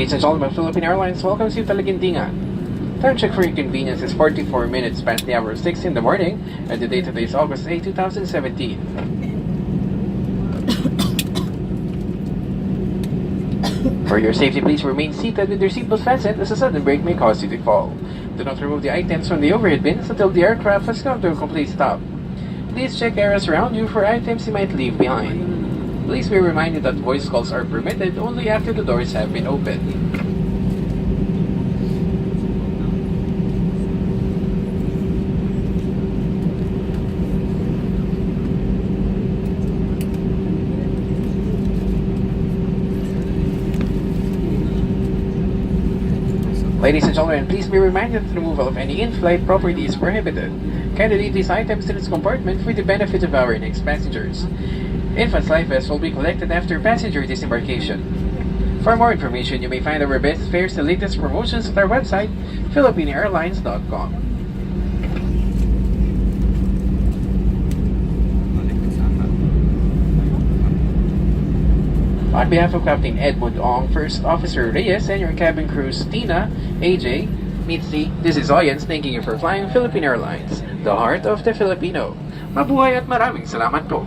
Ladies and gentlemen, Philippine Airlines welcomes you to Laguindingan. Time check for your convenience is 44 minutes past the hour of 6 in the morning, and the date today is August 8, 2017. For your safety, please remain seated with your seatbelt fastened as a sudden brake may cause you to fall. Do not remove the items from the overhead bins until the aircraft has come to a complete stop. Please check areas around you for items you might leave behind. Please be reminded that voice calls are permitted only after the doors have been opened. Ladies and gentlemen, please be reminded that the removal of any in-flight property is prohibited. Kindly leave these items in its compartment for the benefit of our next passengers. Infant's life vest will be collected after passenger disembarkation. For more information, you may find our best fares and latest promotions at our website, philippineairlines.com. On behalf of Captain Edmund Ong, First Officer Reyes, and your cabin crews Tina, AJ, Mitzi, this is Oyens thanking you for flying Philippine Airlines, the heart of the Filipino. Mabuhay at maraming salamat po!